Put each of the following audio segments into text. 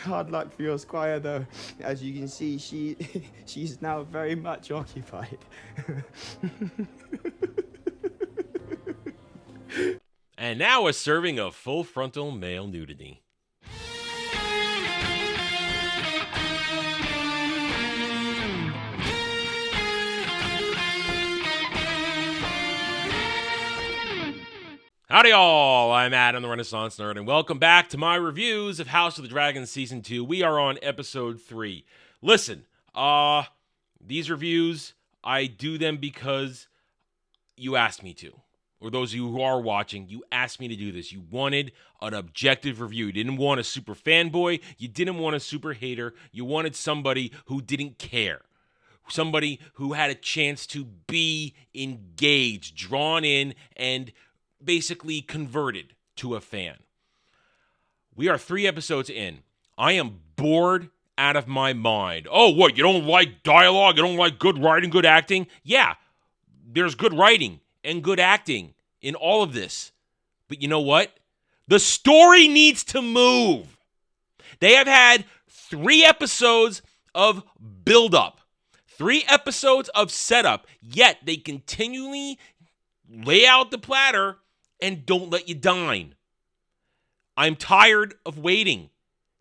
Hard luck for your squire, though. As you can see, she's now very much occupied. And now a serving of full frontal male nudity. Howdy all, I'm Adam the Renaissance Nerd, and welcome back to my reviews of House of the Dragon Season 2. We are on Episode 3. Listen, these reviews, I do them because you asked me to. Or those of you who are watching, you asked me to do this. You wanted an objective review. You didn't want a super fanboy. You didn't want a super hater. You wanted somebody who didn't care. Somebody who had a chance to be engaged, drawn in, and basically converted to a fan. We are 3 episodes in. I am bored out of my mind. Oh, what? You don't like dialogue? You don't like good writing, good acting? Yeah, there's good writing and good acting in all of this. But you know what? The story needs to move. They have had 3 episodes of build-up, 3 episodes of setup, yet they continually lay out the platter and don't let you dine. I'm tired of waiting.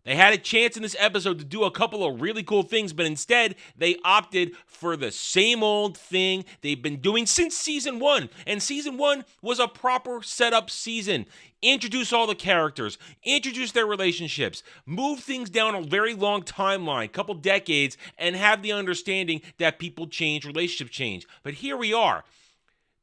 They had a chance in this episode to do a couple of really cool things, but instead they opted for the same old thing they've been doing since Season 1. And Season 1 was a proper setup season. Introduce all the characters, introduce their relationships, move things down a very long timeline, couple decades, and have the understanding that people change, relationships change. But here we are.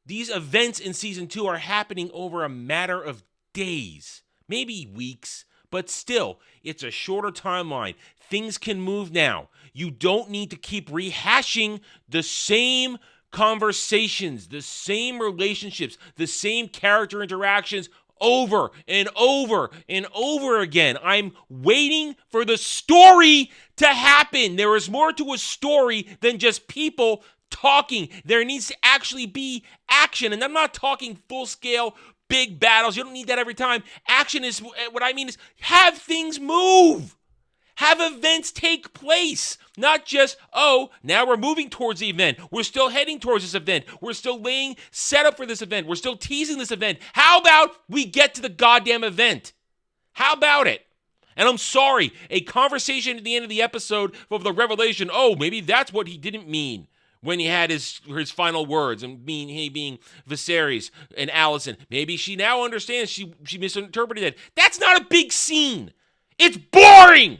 These events in Season 2 are happening over a matter of days, maybe weeks, but still, it's a shorter timeline. Things can move now. You don't need to keep rehashing the same conversations, the same relationships, the same character interactions over and over and over again. I'm waiting for the story to happen. There is more to a story than just people talking. There needs to actually be action, and I'm not talking full-scale big battles. You don't need that every time. Action is what I mean is have things move. Have events take place. Not just, oh, now we're moving towards the event. We're still heading towards this event. We're still laying setup for this event. We're still teasing this event. How about we get to the goddamn event? How about it? And I'm sorry, a conversation at the end of the episode of the revelation, oh, maybe that's what he didn't mean when he had his final words, and he being Viserys and Alicent. Maybe she now understands she misinterpreted it. That's not a big scene. It's boring.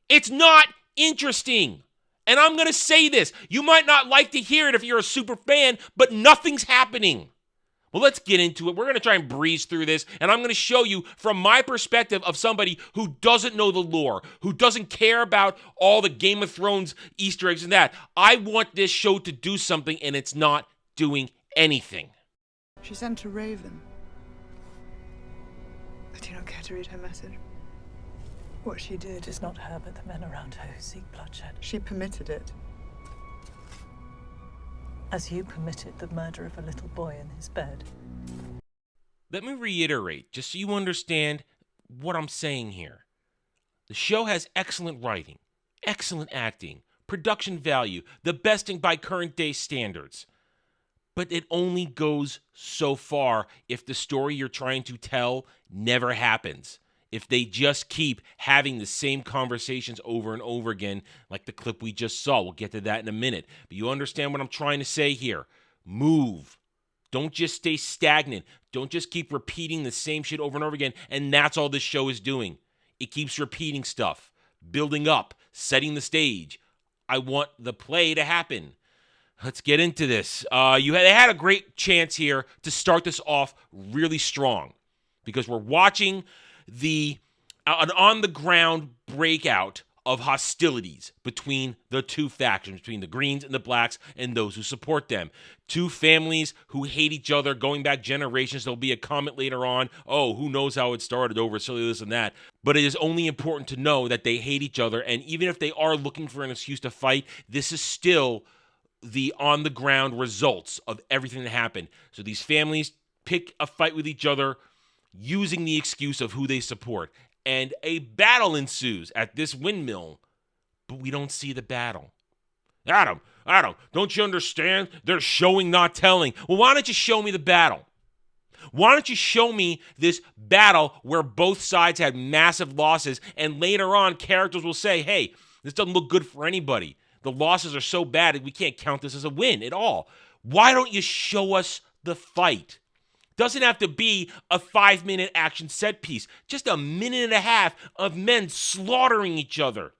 It's not interesting. And I'm going to say this. You might not like to hear it if you're a super fan, but nothing's happening. Well, let's get into it. We're going to try and breeze through this, and I'm going to show you from my perspective of somebody who doesn't know the lore, who doesn't care about all the Game of Thrones Easter eggs and that. I want this show to do something, and it's not doing anything. She sent a raven. I do not care to read her message. What she did, It is not her, but the men around her who seek bloodshed. she permitted it. As you permitted the murder of a little boy in his bed. Let me reiterate, just so you understand what I'm saying here. The show has excellent writing, excellent acting, production value, the best by current day standards. But it only goes so far if the story you're trying to tell never happens. If they just keep having the same conversations over and over again, like the clip we just saw. We'll get to that in a minute. But you understand what I'm trying to say here. Move. Don't just stay stagnant. Don't just keep repeating the same shit over and over again. And that's all this show is doing. It keeps repeating stuff, building up, setting the stage. I want the play to happen. Let's get into this. They had a great chance here to start this off really strong because we're watching an on-the-ground breakout of hostilities between the two factions, between the Greens and the Blacks and those who support them. Two families who hate each other going back generations. There'll be a comment later on, oh, who knows how it started over silly this and that. But it is only important to know that they hate each other, and even if they are looking for an excuse to fight, this is still the on-the-ground results of everything that happened. So these families pick a fight with each other using the excuse of who they support. and a battle ensues at this windmill, but we don't see the battle. Adam, don't you understand? They're showing, not telling. Well, why don't you show me the battle? Why don't you show me this battle where both sides had massive losses, and later on characters will say, hey, this doesn't look good for anybody. The losses are so bad that we can't count this as a win at all. Why don't you show us the fight? Doesn't have to be a 5-minute action set piece. Just a minute and a half of men slaughtering each other.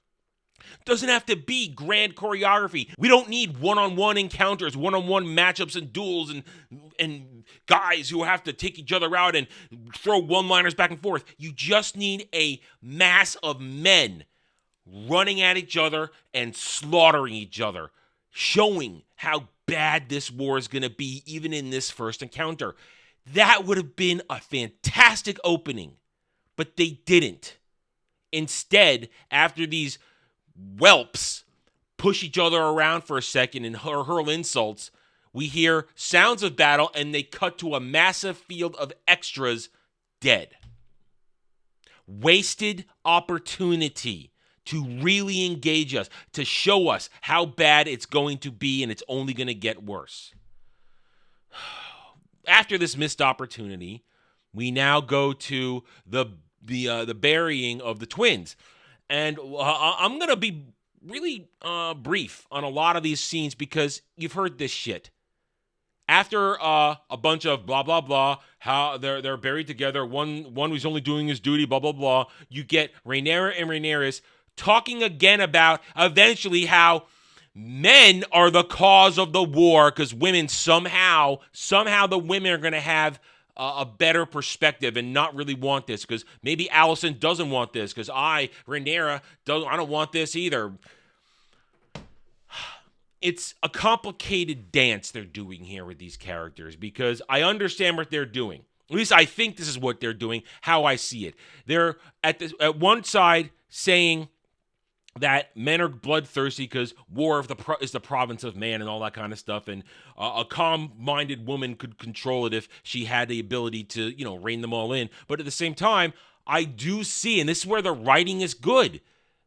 Doesn't have to be grand choreography. We don't need one-on-one encounters, one-on-one matchups and duels and guys who have to take each other out and throw one-liners back and forth. You just need a mass of men running at each other and slaughtering each other, showing how bad this war is going to be even in this first encounter. That would have been a fantastic opening, but they didn't. Instead, after these whelps push each other around for a second and hurl insults, we hear sounds of battle and they cut to a massive field of extras dead. Wasted opportunity to really engage us, to show us how bad it's going to be and it's only going to get worse. After this missed opportunity, we now go to the burying of the twins. And I'm going to be really brief on a lot of these scenes because you've heard this shit. After a bunch of blah, blah, blah, how they're buried together, one who's only doing his duty, blah, blah, blah, you get Rhaenyra and Rhaenyra talking again about eventually how men are the cause of the war because women somehow the women are going to have a better perspective and not really want this because maybe Alicent doesn't want this because Rhaenyra, I don't want this either. It's a complicated dance they're doing here with these characters because I understand what they're doing. At least I think this is what they're doing, how I see it. They're at one side saying that men are bloodthirsty because war is the province of man and all that kind of stuff, and a calm-minded woman could control it if she had the ability to, rein them all in. But at the same time, I do see, and this is where the writing is good,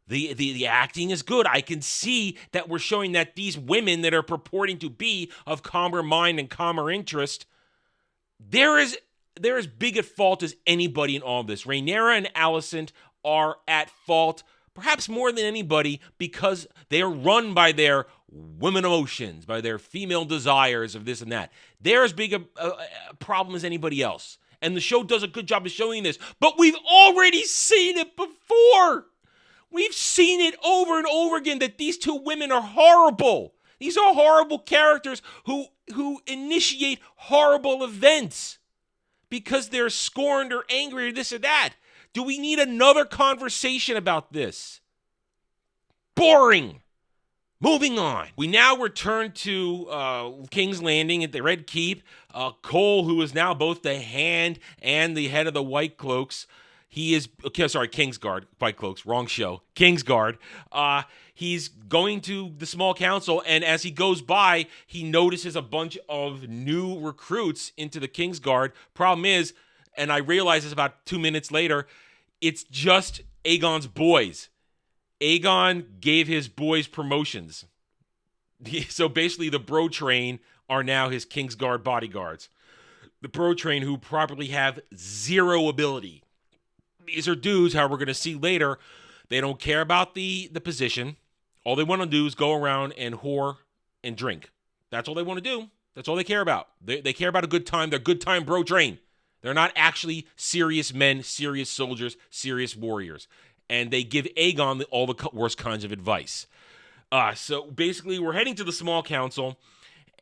the acting is good. I can see that we're showing that these women that are purporting to be of calmer mind and calmer interest, they're as big at fault as anybody in all of this. Rhaenyra and Alicent are at fault perhaps more than anybody because they are run by their women emotions, by their female desires of this and that. They're as big a problem as anybody else. And the show does a good job of showing this. But we've already seen it before. We've seen it over and over again that these two women are horrible. These are horrible characters who initiate horrible events because they're scorned or angry or this or that. Do we need another conversation about this? Boring. Moving on. We now return to King's Landing at the Red Keep. Cole, who is now both the hand and the head of the White Cloaks. Kingsguard. White Cloaks, wrong show. Kingsguard. He's going to the small council, and as he goes by, he notices a bunch of new recruits into the Kingsguard. Problem is, and I realize this about 2 minutes later, it's just Aegon's boys. Aegon gave his boys promotions. So basically the Bro Train are now his Kingsguard bodyguards. The Bro Train who probably have zero ability. These are dudes, how we're going to see later, they don't care about the position. All they want to do is go around and whore and drink. That's all they want to do. That's all they care about. They care about a good time. They're good time Bro Train. They're not actually serious men, serious soldiers, serious warriors. And they give Aegon all the worst kinds of advice. So basically, we're heading to the small council,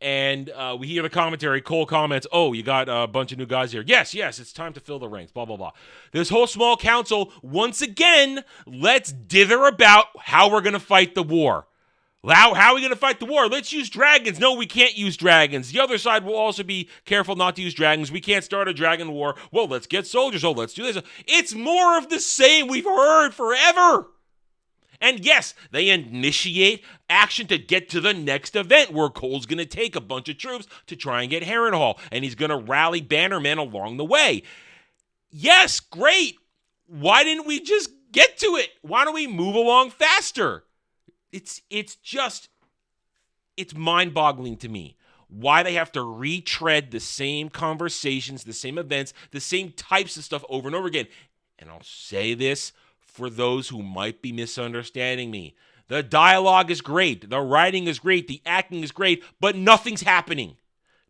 and we hear the commentary. Cole comments, you got a bunch of new guys here. Yes, it's time to fill the ranks, blah, blah, blah. This whole small council, once again, let's dither about how we're going to fight the war. How are we going to fight the war? Let's use dragons. No, we can't use dragons. The other side will also be careful not to use dragons. We can't start a dragon war. Well, let's get soldiers. Oh, let's do this. It's more of the same we've heard forever. And yes, they initiate action to get to the next event where Cole's going to take a bunch of troops to try and get Harrenhal. And he's going to rally bannermen along the way. Yes, great. why didn't we just get to it? Why don't we move along faster? It's mind-boggling to me why they have to retread the same conversations, the same events, the same types of stuff over and over again. And I'll say this for those who might be misunderstanding me. The dialogue is great. The writing is great. The acting is great. But nothing's happening.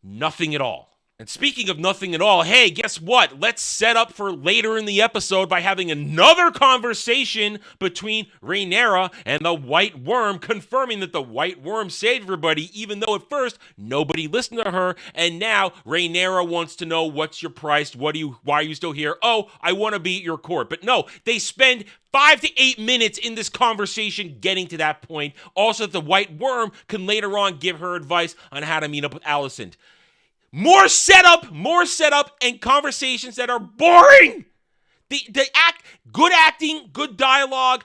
Nothing at all. And speaking of nothing at all, hey, guess what? Let's set up for later in the episode by having another conversation between Rhaenyra and the White Worm, confirming that the White Worm saved everybody, even though at first nobody listened to her. And now Rhaenyra wants to know, what's your price? Why are you still here? Oh, I want to be at your court. But no, they spend 5 to 8 minutes in this conversation getting to that point. Also, the White Worm can later on give her advice on how to meet up with Alicent. More setup, and conversations that are boring. Good acting, good dialogue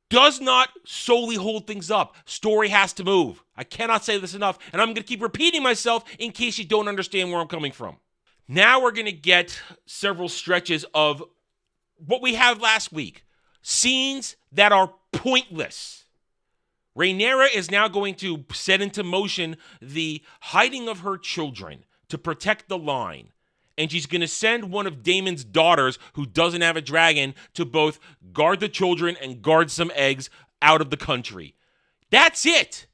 does not solely hold things up. Story has to move. I cannot say this enough, and I'm going to keep repeating myself in case you don't understand where I'm coming from. Now we're going to get several stretches of what we had last week. Scenes that are pointless. Rhaenyra is now going to set into motion the hiding of her children to protect the line. And she's going to send one of Daemon's daughters, who doesn't have a dragon, to both guard the children and guard some eggs out of the country. That's it.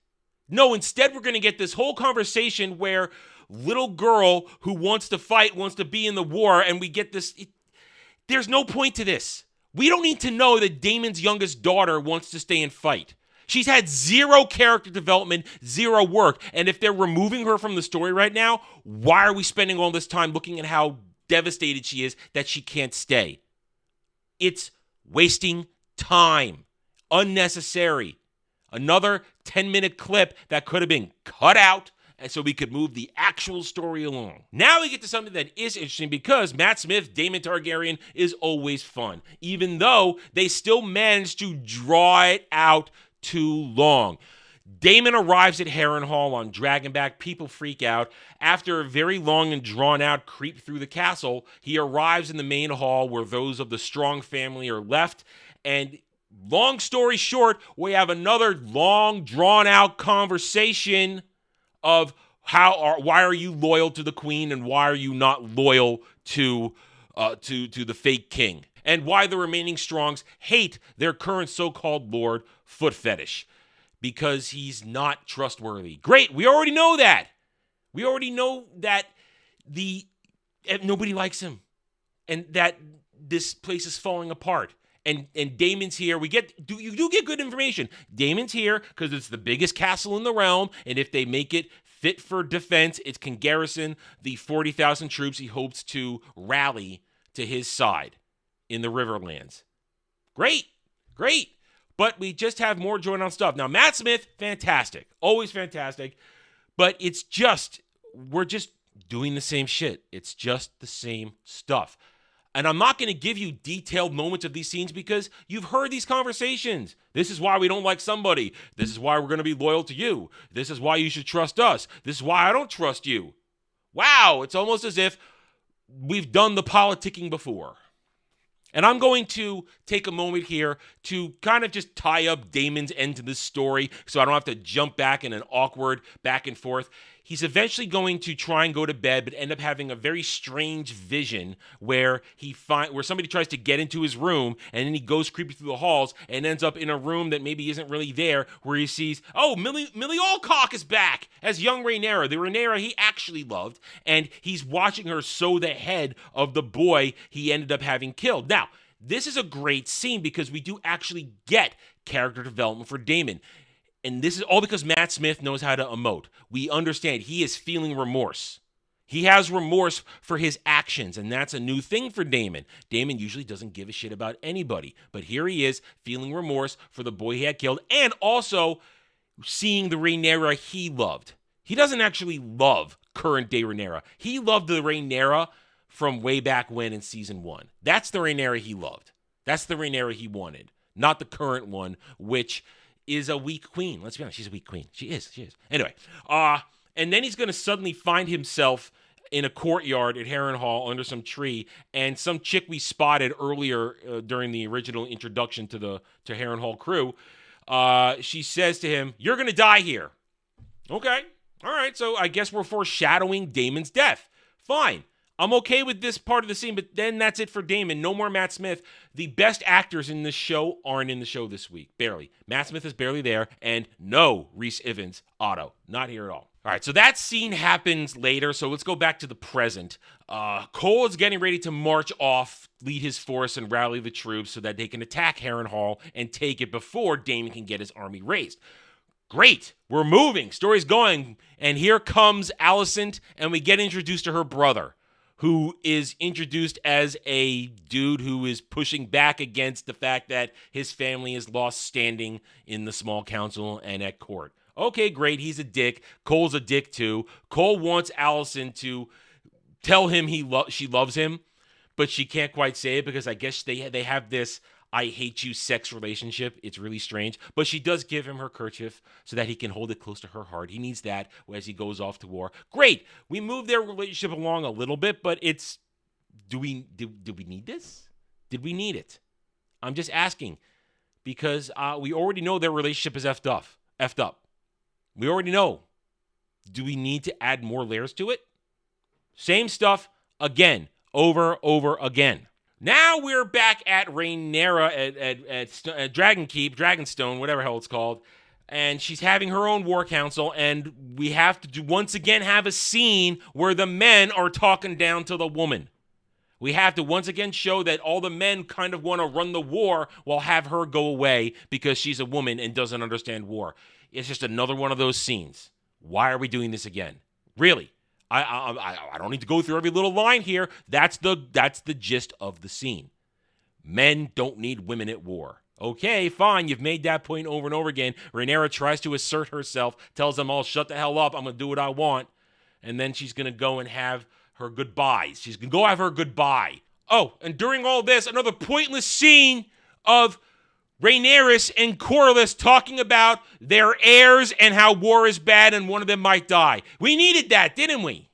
No, instead we're going to get this whole conversation where little girl who wants to fight, wants to be in the war, and we get this. There's no point to this. We don't need to know that Daemon's youngest daughter wants to stay and fight. She's had zero character development, zero work. And if they're removing her from the story right now, why are we spending all this time looking at how devastated she is that she can't stay? It's wasting time. Unnecessary. Another 10-minute clip that could have been cut out, and so we could move the actual story along. Now we get to something that is interesting, because Matt Smith, Daemon Targaryen, is always fun, even though they still managed to draw it out too long. Daemon arrives at Harrenhal on Dragonback. People freak out. After a very long and drawn-out creep through the castle, he arrives in the main hall where those of the Strong family are left. And long story short, we have another long, drawn-out conversation of why are you loyal to the queen and why are you not loyal to the fake king, and why the remaining Strongs hate their current so-called lord, Foot Fetish, because he's not trustworthy. Great, we already know that. We already know that nobody likes him, and that this place is falling apart. And Daemon's here. You do get good information. Daemon's here because it's the biggest castle in the realm, and if they make it fit for defense, it can garrison the 40,000 troops he hopes to rally to his side in the Riverlands. Great. But we just have more drawn-out stuff. Now, Matt Smith, fantastic. Always fantastic. But we're just doing the same shit. It's just the same stuff. And I'm not going to give you detailed moments of these scenes because you've heard these conversations. This is why we don't like somebody. This is why we're going to be loyal to you. This is why you should trust us. This is why I don't trust you. Wow, it's almost as if we've done the politicking before. And I'm going to take a moment here to kind of just tie up Daemon's end to this story so I don't have to jump back in an awkward back and forth. He's eventually going to try and go to bed, but end up having a very strange vision where somebody tries to get into his room, and then he goes creepy through the halls and ends up in a room that maybe isn't really there, where he sees, Millie Alcock is back as young Rhaenyra, the Rhaenyra he actually loved, and he's watching her sew the head of the boy he ended up having killed. Now, this is a great scene because we do actually get character development for Daemon. And this is all because Matt Smith knows how to emote. We understand he is feeling remorse. He has remorse for his actions, and that's a new thing for Daemon. Daemon usually doesn't give a shit about anybody, but here he is feeling remorse for the boy he had killed, and also seeing the Rhaenyra he loved. He doesn't actually love current-day Rhaenyra. He loved the Rhaenyra from way back when in Season 1. That's the Rhaenyra he loved. That's the Rhaenyra he wanted, not the current one, which is a weak queen. Let's be honest, she's a weak queen. She is. Anyway, and then he's going to suddenly find himself in a courtyard at Harrenhal under some tree, and some chick we spotted earlier during the original introduction to Harrenhal crew, she says to him, "You're going to die here." Okay. All right. So I guess we're foreshadowing Damon's death. Fine. I'm okay with this part of the scene, but then that's it for Damon. No more Matt Smith. The best actors in this show aren't in the show this week. Barely. Matt Smith is barely there, and no Rhys Ifans, Otto. Not here at all. All right, so that scene happens later, so let's go back to the present. Cole is getting ready to march off, lead his force, and rally the troops so that they can attack Harrenhal and take it before Damon can get his army raised. Great, we're moving, story's going, and here comes Alicent, and we get introduced to her brother, who is introduced as a dude who is pushing back against the fact that his family has lost standing in the small council and at court. Okay, great, he's a dick. Cole's a dick too. Cole wants Alicent to tell him she loves him, but she can't quite say it because I guess they have this I hate you sex relationship. It's really strange. But she does give him her kerchief so that he can hold it close to her heart. He needs that as he goes off to war. Great. We moved their relationship along a little bit, but it's do we need this? Did we need it? I'm just asking because we already know their relationship is effed up. We already know. Do we need to add more layers to it? Same stuff again, over again. Now we're back at Rhaenyra at Dragonstone, whatever the hell it's called, and she's having her own war council, and we have to once again have a scene where the men are talking down to the woman. We have to once again show that all the men kind of want to run the war while have her go away because she's a woman and doesn't understand war. It's just another one of those scenes. Why are we doing this again? Really? I don't need to go through every little line here. That's the gist of the scene. Men don't need women at war. Okay, fine. You've made that point over and over again. Rhaenyra tries to assert herself, tells them all, shut the hell up. I'm going to do what I want. And then she's going to go and have her goodbyes. She's going to go have her goodbye. Oh, and during all this, another pointless scene of Rhaenyra and Corlys talking about their heirs and how war is bad and one of them might die. We needed that, didn't we?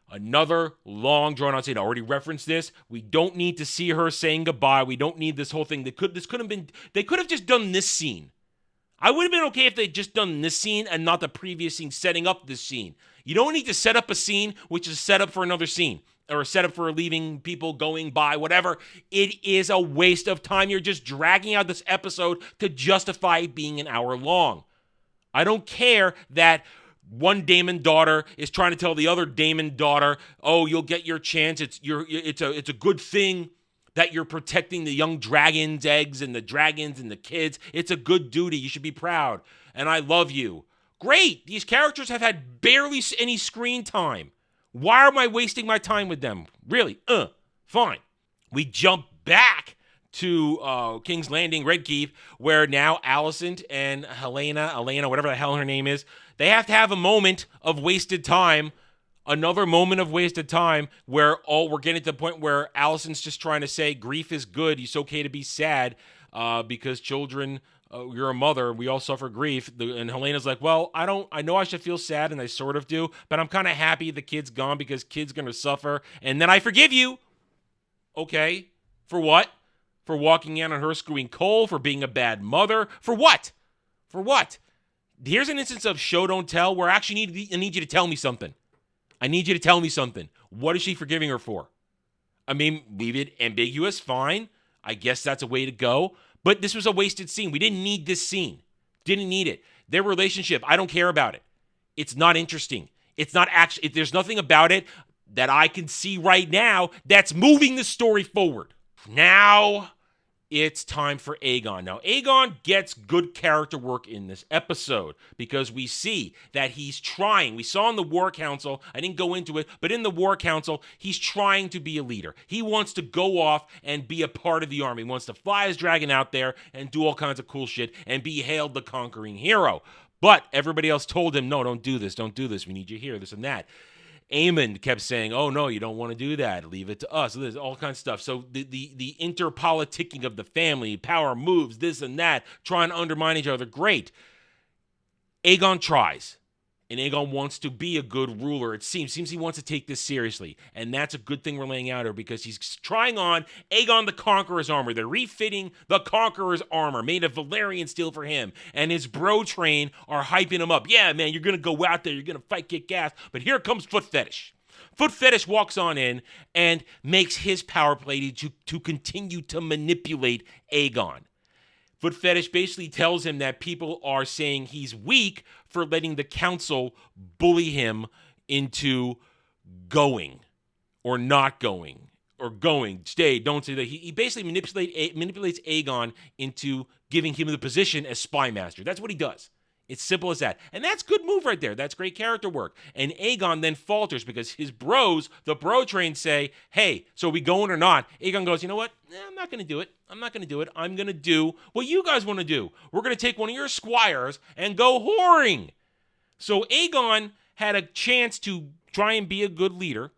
Another long drawn-out scene. I already referenced this. We don't need to see her saying goodbye. We don't need this whole thing. They could have just done this scene. I would have been okay if they'd just done this scene and not the previous scene setting up this scene. You don't need to set up a scene which is set up for another scene. Or set up for leaving people going by, whatever. It is a waste of time. You're just dragging out this episode to justify being an hour long. I don't care that one Daemon daughter is trying to tell the other Daemon daughter, "Oh, you'll get your chance. It's a good thing that you're protecting the young dragon's eggs and the dragons and the kids. It's a good duty. You should be proud. And I love you." Great. These characters have had barely any screen time. Why am I wasting my time with them? Really? Fine. We jump back to King's Landing, Red Keep, where now Alicent and Elena, whatever the hell her name is, they have to have a moment of wasted time, another moment of wasted time where we're getting to the point where Alicent's just trying to say grief is good. It's okay to be sad because children... you're a mother, we all suffer grief. And Helena's like, well, I know I should feel sad, and I sort of do, but I'm kind of happy the kid's gone because kid's going to suffer, and then I forgive you. Okay, for what? For walking in on her screwing Cole, for being a bad mother, for what? For what? Here's an instance of show don't tell where I actually need you to tell me something. I need you to tell me something. What is she forgiving her for? I mean, leave it ambiguous, fine. I guess that's a way to go. But this was a wasted scene. We didn't need this scene. Didn't need it. Their relationship, I don't care about it. It's not interesting. It's not actually, there's nothing about it that I can see right now that's moving the story forward. Now it's time for Aegon. Now, Aegon gets good character work in this episode because we see that he's trying. We saw in the War Council, I didn't go into it, but in the War Council, he's trying to be a leader. He wants to go off and be a part of the army. He wants to fly his dragon out there and do all kinds of cool shit and be hailed the conquering hero. But everybody else told him, no, don't do this. We need you here, this and that. Aemond kept saying, oh, no, you don't want to do that. Leave it to us. So there's all kinds of stuff. So the interpoliticking of the family, power moves, this and that, trying to undermine each other. Great. Aegon tries. And Aegon wants to be a good ruler. It seems he wants to take this seriously. And that's a good thing we're laying out here because he's trying on Aegon the Conqueror's armor. They're refitting the Conqueror's armor made of Valyrian steel for him. And his bro train are hyping him up. Yeah, man, you're going to go out there. You're going to fight, kick ass. But here comes Foot Fetish. Foot Fetish walks on in and makes his power play to continue to manipulate Aegon. Foot Fetish basically tells him that people are saying he's weak for letting the council bully him into going or not going or going, stay, don't say that. He basically manipulates Aegon into giving him the position as spy master. That's what he does. It's simple as that. And that's good move right there. That's great character work. And Aegon then falters because his bros, the bro train, say, hey, so are we going or not? Aegon goes, you know what? I'm not going to do it. I'm not going to do it. I'm going to do what you guys want to do. We're going to take one of your squires and go whoring. So Aegon had a chance to try and be a good leader,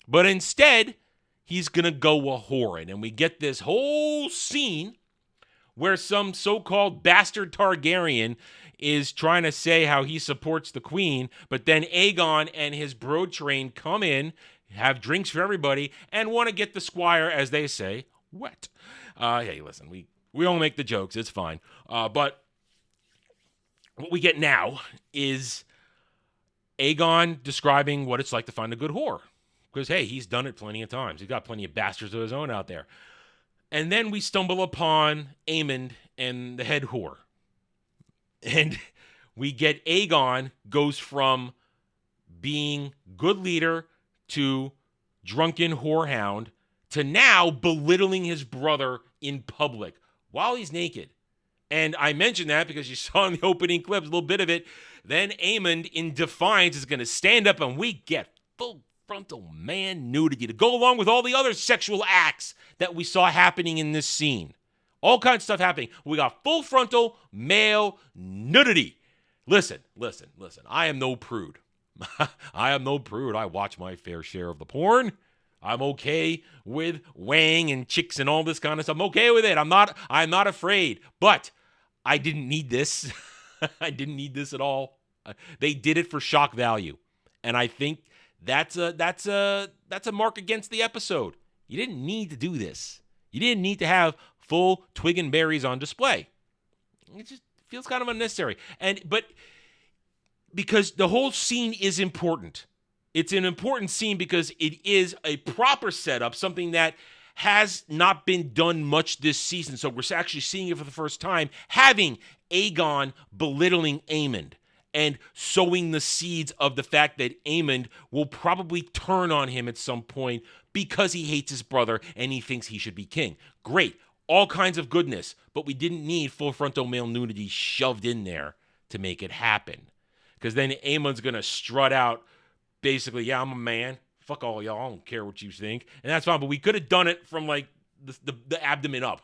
but instead, he's going to go a whoring. And we get this whole scene where some so-called bastard Targaryen is trying to say how he supports the queen, but then Aegon and his bro train come in, have drinks for everybody, and want to get the squire, as they say, wet. Hey, listen, we all make the jokes. It's fine. But what we get now is Aegon describing what it's like to find a good whore. Because, hey, he's done it plenty of times. He's got plenty of bastards of his own out there. And then we stumble upon Aemond and the head whore. And we get Aegon goes from being good leader to drunken whorehound to now belittling his brother in public while he's naked. And I mentioned that because you saw in the opening clips a little bit of it. Then Aemond, in defiance, is going to stand up and we get full frontal man nudity to go along with all the other sexual acts that we saw happening in this scene. All kinds of stuff happening. We got full frontal male nudity. Listen. I am no prude. I am no prude. I watch my fair share of the porn. I'm okay with Wang and chicks and all this kind of stuff. I'm okay with it. I'm not afraid. But I didn't need this. I didn't need this at all. They did it for shock value. And I think that's a mark against the episode. You didn't need to do this. You didn't need to have full twig and berries on display. It just feels kind of unnecessary. But because the whole scene is important. It's an important scene because it is a proper setup, something that has not been done much this season. So we're actually seeing it for the first time, having Aegon belittling Aemond and sowing the seeds of the fact that Aemond will probably turn on him at some point because he hates his brother and he thinks he should be king. Great. All kinds of goodness, but we didn't need full frontal male nudity shoved in there to make it happen. Because then Aemond's going to strut out, basically, yeah, I'm a man. Fuck all y'all. I don't care what you think. And that's fine, but we could have done it from, like, the abdomen up.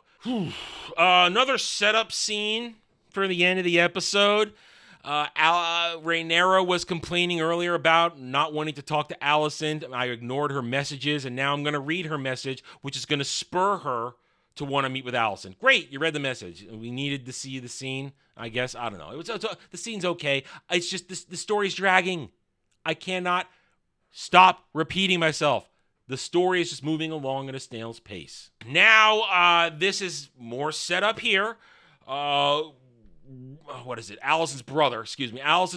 Another setup scene for the end of the episode. Rhaenyra was complaining earlier about not wanting to talk to Alicent. I ignored her messages, and now I'm going to read her message, which is going to spur her to want to meet with Alicent. Great, you read the message. We needed to see the scene, I guess. I don't know. The scene's okay. It's just the story's dragging. I cannot stop repeating myself. The story is just moving along at a snail's pace. Now, this is more set up here. What is it? Alicent's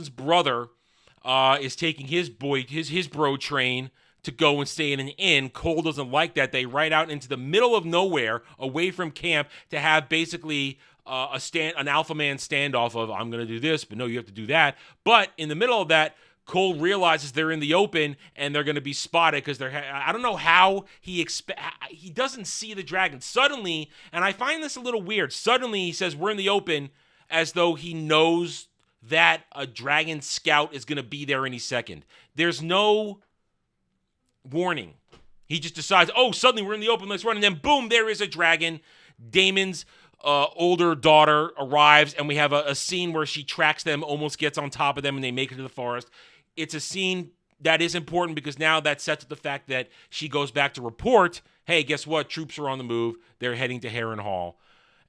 brother is taking his bro train to go and stay in an inn. Cole doesn't like that. They ride out into the middle of nowhere, away from camp, to have basically an alpha man standoff of, I'm going to do this, but no, you have to do that. But in the middle of that, Cole realizes they're in the open and they're going to be spotted because I don't know how he doesn't see the dragon. Suddenly, and I find this a little weird, suddenly he says, we're in the open, as though he knows that a dragon scout is going to be there any second. There's no warning. He just decides, oh, suddenly we're in the open, let's run. And then boom, there is a dragon. Daemon's older daughter arrives, and we have a scene where she tracks them, almost gets on top of them, and they make it to the forest. It's a scene that is important because now that sets up the fact that she goes back to report, hey, guess what? Troops are on the move. They're heading to Harrenhal.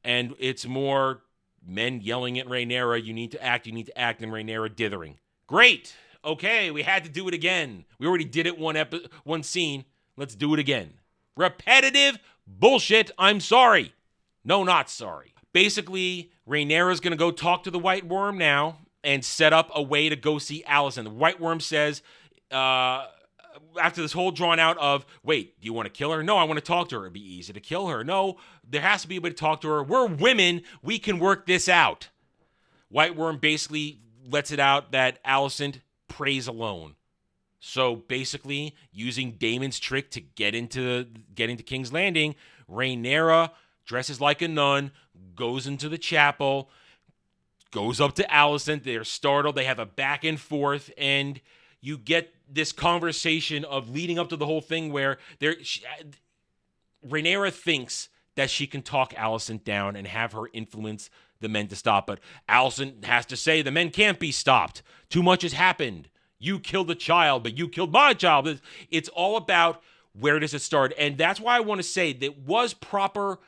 And it's more men yelling at Rhaenyra, you need to act, and Rhaenyra dithering. Great. Okay, we had to do it again. We already did it one scene. Let's do it again. Repetitive bullshit. I'm sorry. No, not sorry. Basically, Rhaenyra's going to go talk to the White Worm now and set up a way to go see Alicent. The White Worm says, after this whole drawn out of, wait, do you want to kill her? No, I want to talk to her. It'd be easy to kill her. No, there has to be a way to talk to her. We're women. We can work this out. White Worm basically lets it out that Alicent prays alone. So basically, using Daemon's trick to get into King's Landing, Rhaenyra dresses like a nun, goes into the chapel, goes up to Alicent. They're startled. They have a back and forth, and you get this conversation of leading up to the whole thing where Rhaenyra thinks that she can talk Alicent down and have her influence the men to stop, but Alicent has to say the men can't be stopped. Too much has happened. You killed a child, but you killed my child. It's all about where does it start, and that's why I want to say that was proper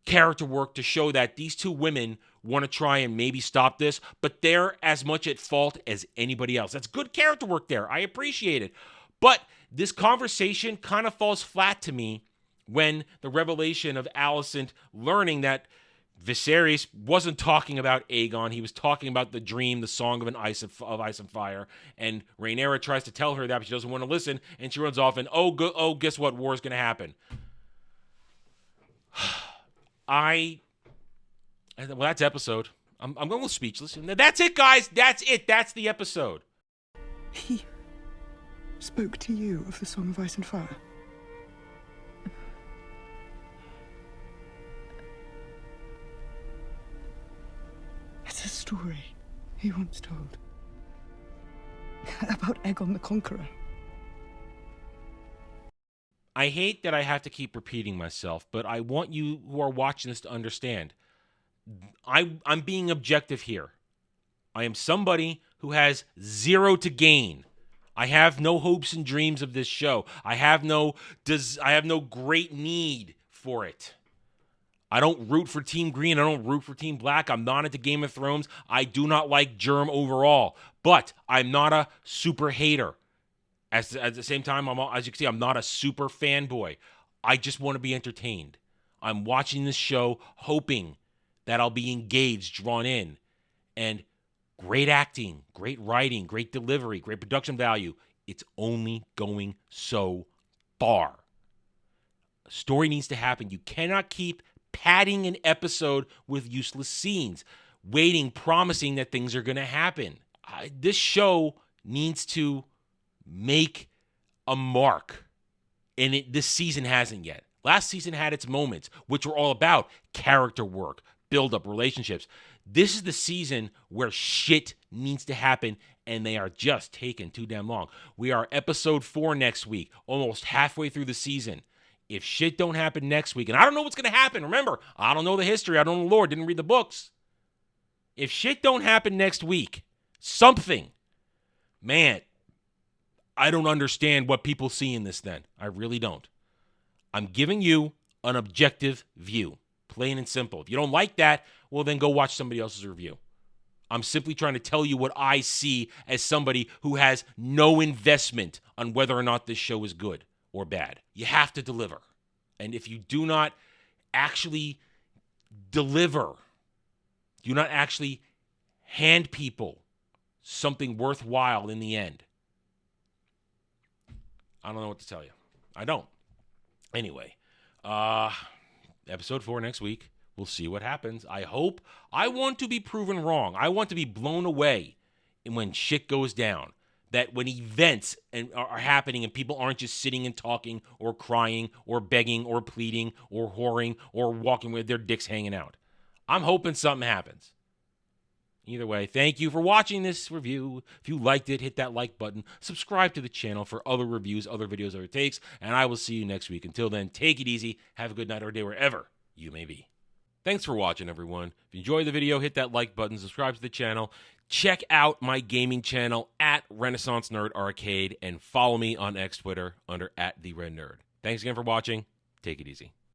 character work to show that these two women want to try and maybe stop this, but they're as much at fault as anybody else. That's good character work there. I appreciate it. But this conversation kind of falls flat to me when the revelation of Alicent learning that Viserys wasn't talking about Aegon. He was talking about the dream, the song of ice and fire. And Rhaenyra tries to tell her that, but she doesn't want to listen, and she runs off and, guess what? War's going to happen. Well, that's episode. I'm going a little speechless. That's it, guys. That's it. That's the episode. He spoke to you of the Song of Ice and Fire. It's a story he once told. About Aegon the Conqueror. I hate that I have to keep repeating myself, but I want you who are watching this to understand. I'm being objective here. I am somebody who has zero to gain. I have no hopes and dreams of this show. I have no great need for it. I don't root for Team Green. I don't root for Team Black. I'm not into Game of Thrones. I do not like Germ overall. But I'm not a super hater. At the same time, as you can see, I'm not a super fanboy. I just want to be entertained. I'm watching this show hoping that I'll be engaged, drawn in. And great acting, great writing, great delivery, great production value. It's only going so far. A story needs to happen. You cannot keep padding an episode with useless scenes, waiting, promising that things are going to happen. This show needs to make a mark, and this season hasn't yet. Last season had its moments, which were all about character work, build-up, relationships. This is the season where shit needs to happen, and they are just taking too damn long. We are episode 4 next week, almost halfway through the season. If shit don't happen next week, and I don't know what's going to happen. Remember, I don't know the history. I don't know the lore. Didn't read the books. If shit don't happen next week, something, man, I don't understand what people see in this then. I really don't. I'm giving you an objective view, plain and simple. If you don't like that, well, then go watch somebody else's review. I'm simply trying to tell you what I see as somebody who has no investment on whether or not this show is good or bad. You have to deliver. And if you do not actually deliver, do not actually hand people something worthwhile in the end, I don't know what to tell you. I don't. Anyway, episode 4 next week. We'll see what happens. I want to be proven wrong. I want to be blown away when shit goes down. That when events are happening and people aren't just sitting and talking or crying or begging or pleading or whoring or walking with their dicks hanging out. I'm hoping something happens. Either way, thank you for watching this review. If you liked it, hit that like button. Subscribe to the channel for other reviews, other videos, other takes, and I will see you next week. Until then, take it easy. Have a good night or day wherever you may be. Thanks for watching, everyone. If you enjoyed the video, hit that like button, subscribe to the channel. Check out my gaming channel at Renaissance Nerd Arcade and follow me on X Twitter under @TheRedNerd. Thanks again for watching. Take it easy.